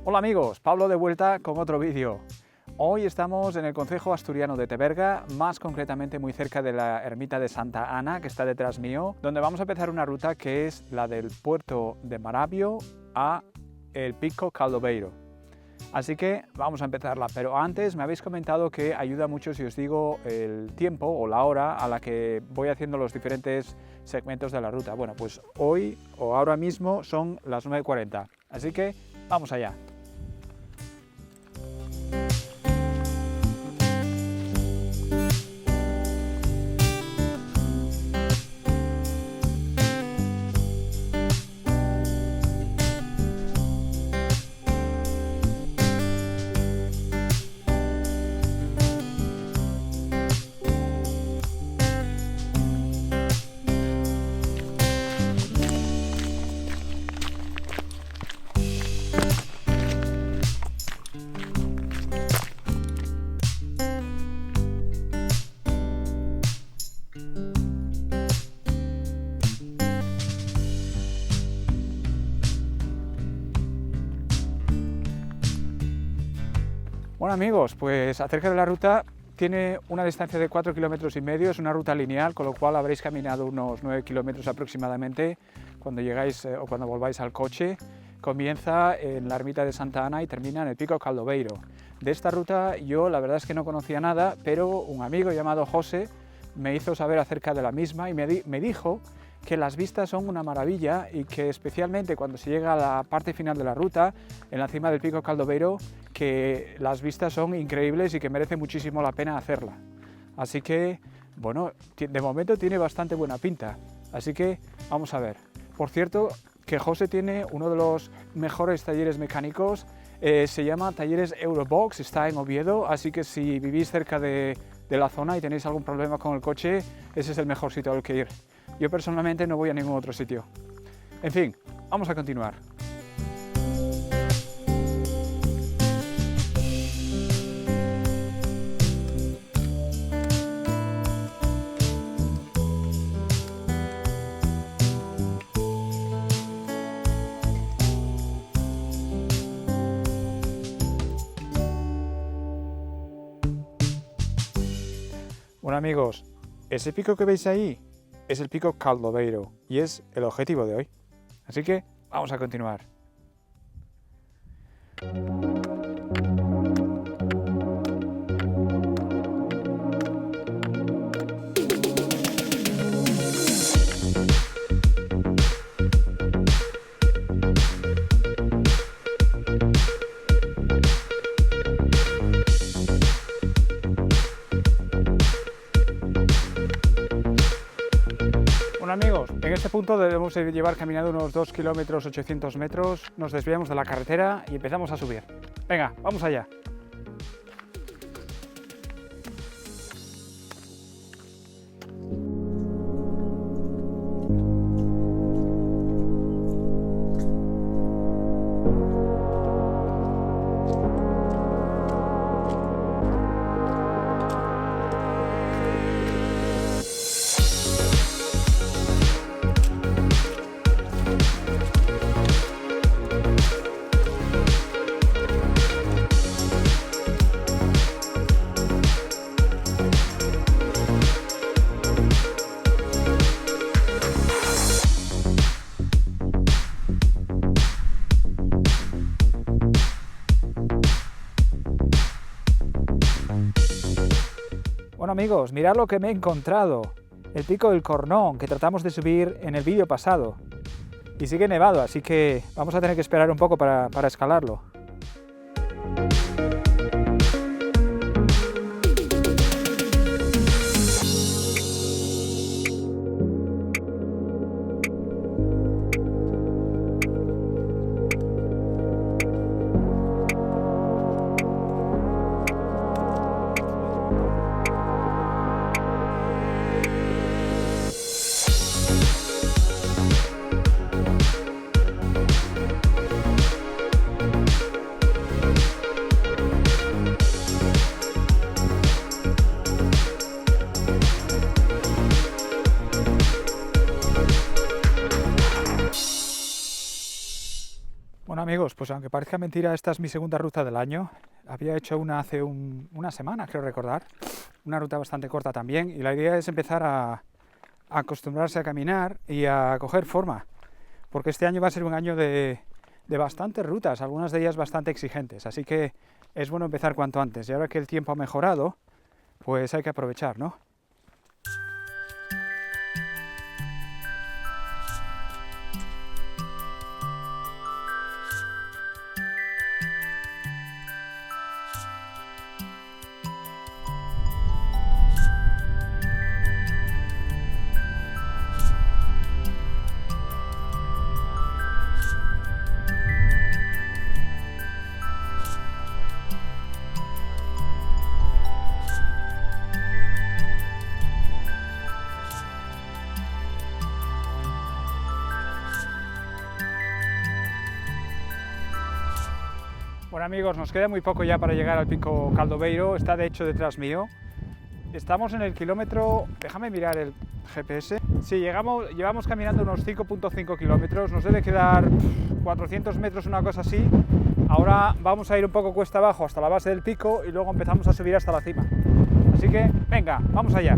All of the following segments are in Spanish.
Hola amigos, Pablo de vuelta con otro vídeo. Hoy estamos en el concejo asturiano de Teberga, más concretamente muy cerca de la ermita de Santa Ana, que está detrás mío, donde vamos a empezar una ruta que es la del puerto de Marabio a el Pico Caldobeiro. Así que vamos a empezarla, pero antes me habéis comentado que ayuda mucho si os digo el tiempo o la hora a la que voy haciendo los diferentes segmentos de la ruta. Bueno, pues hoy o ahora mismo son las 9:40, así que vamos allá. Bueno amigos, pues acerca de la ruta, tiene una distancia de 4,5 kilómetros, es una ruta lineal, con lo cual habréis caminado unos 9 kilómetros aproximadamente cuando llegáis o cuando volváis al coche. Comienza en la ermita de Santa Ana y termina en el Pico Caldobeiro. De esta ruta yo la verdad es que no conocía nada, pero un amigo llamado José me hizo saber acerca de la misma y me dijo que las vistas son una maravilla y que especialmente cuando se llega a la parte final de la ruta, en la cima del Pico Caldobeiro, que las vistas son increíbles y que merece muchísimo la pena hacerla. Así que, bueno, de momento tiene bastante buena pinta, así que vamos a ver. Por cierto, que José tiene uno de los mejores talleres mecánicos, se llama Talleres Eurobox, está en Oviedo, así que si vivís cerca de la zona y tenéis algún problema con el coche, ese es el mejor sitio al que ir. Yo personalmente no voy a ningún otro sitio. En fin, vamos a continuar. Bueno amigos, ese pico que veis ahí es el Pico Caldobeiro y es el objetivo de hoy. Así que vamos a continuar. Bueno amigos, en este punto debemos llevar caminando unos 2 kilómetros 800 metros, nos desviamos de la carretera y empezamos a subir. Venga, vamos allá. Bueno amigos, mirad lo que me he encontrado, el Pico del Cornón, que tratamos de subir en el vídeo pasado. Y sigue nevado, así que vamos a tener que esperar un poco para escalarlo. Bueno amigos, pues aunque parezca mentira, esta es mi segunda ruta del año. Había hecho una hace una semana, creo recordar, una ruta bastante corta también, y la idea es empezar a acostumbrarse a caminar y a coger forma, porque este año va a ser un año de bastantes rutas, algunas de ellas bastante exigentes, así que es bueno empezar cuanto antes, y ahora que el tiempo ha mejorado, pues hay que aprovechar, ¿no? Bueno amigos, nos queda muy poco ya para llegar al pico Caldobeiro, está de hecho detrás mío. Estamos en el kilómetro, déjame mirar el GPS. Sí, llevamos caminando unos 5.5 kilómetros, nos debe quedar 400 metros, una cosa así. Ahora vamos a ir un poco cuesta abajo hasta la base del pico y luego empezamos a subir hasta la cima. Así que, venga, vamos allá.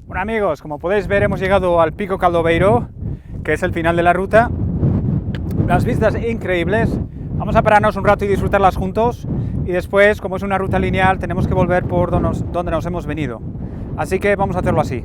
Bueno amigos, como podéis ver hemos llegado al pico Caldobeiro, que es el final de la ruta. Las vistas increíbles, vamos a pararnos un rato y disfrutarlas juntos, y después, como es una ruta lineal, tenemos que volver por donde nos hemos venido. Así que vamos a hacerlo así.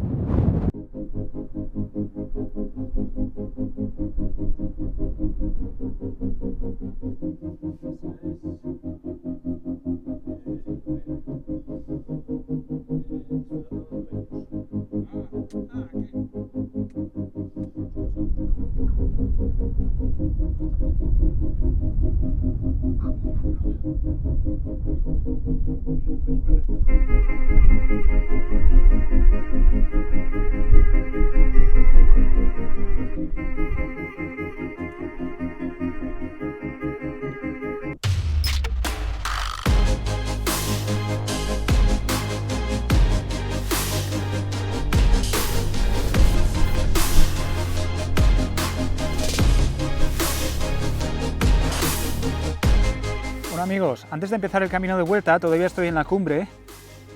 Bueno amigos, antes de empezar el camino de vuelta, todavía estoy en la cumbre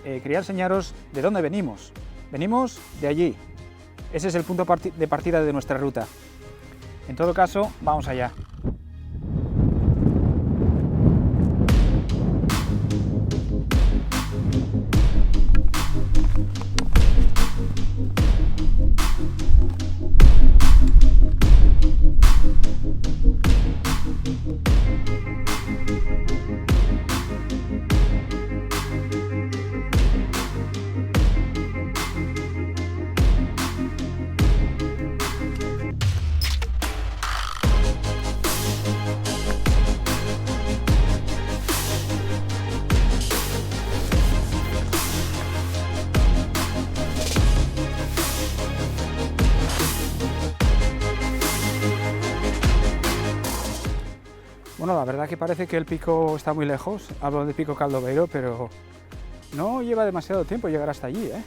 quería enseñaros de dónde venimos. Venimos de allí. Ese es el punto de partida de nuestra ruta. En todo caso, vamos allá. Bueno, la verdad que parece que el pico está muy lejos, hablo del pico Caldoveiro, pero no lleva demasiado tiempo llegar hasta allí, ¿eh?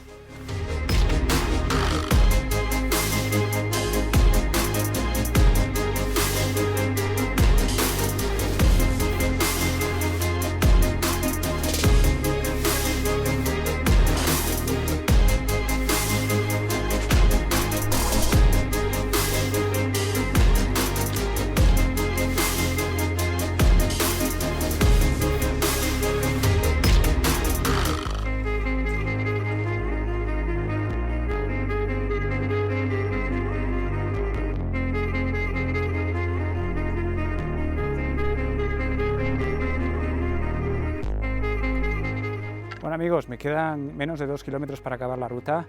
Bueno amigos, me quedan menos de 2 kilómetros para acabar la ruta,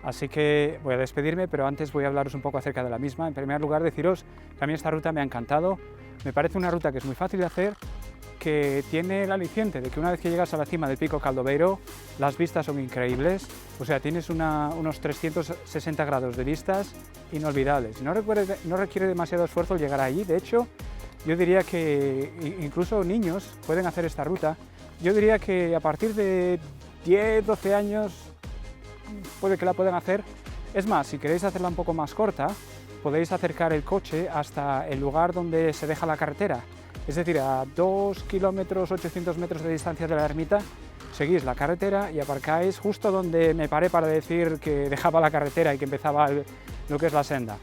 así que voy a despedirme, pero antes voy a hablaros un poco acerca de la misma. En primer lugar, deciros que a mí esta ruta me ha encantado, me parece una ruta que es muy fácil de hacer, que tiene el aliciente de que una vez que llegas a la cima del pico Caldoveiro, las vistas son increíbles, o sea, tienes unos 360 grados de vistas inolvidables. No requiere demasiado esfuerzo llegar allí, de hecho, yo diría que incluso niños pueden hacer esta ruta. Yo diría que a partir de 10-12 años puede que la puedan hacer. Es más, si queréis hacerla un poco más corta, podéis acercar el coche hasta el lugar donde se deja la carretera. Es decir, a 2 kilómetros 800 metros de distancia de la ermita, seguís la carretera y aparcáis justo donde me paré para decir que dejaba la carretera y que empezaba lo que es la senda.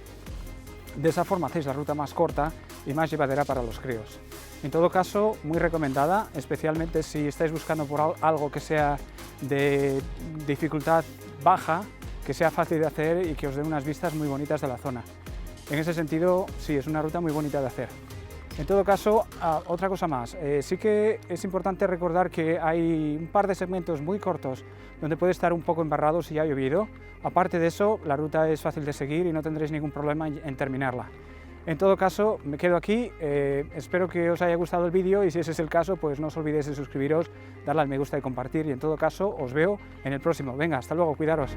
De esa forma hacéis la ruta más corta y más llevadera para los críos. En todo caso, muy recomendada, especialmente si estáis buscando por algo que sea de dificultad baja, que sea fácil de hacer y que os dé unas vistas muy bonitas de la zona. En ese sentido, sí, es una ruta muy bonita de hacer. En todo caso, otra cosa más, sí que es importante recordar que hay un par de segmentos muy cortos donde puede estar un poco embarrado si ha llovido. Aparte de eso, la ruta es fácil de seguir y no tendréis ningún problema en terminarla. En todo caso, me quedo aquí, espero que os haya gustado el vídeo y si ese es el caso, pues no os olvidéis de suscribiros, darle al me gusta y compartir y en todo caso os veo en el próximo. Venga, hasta luego, cuidaros.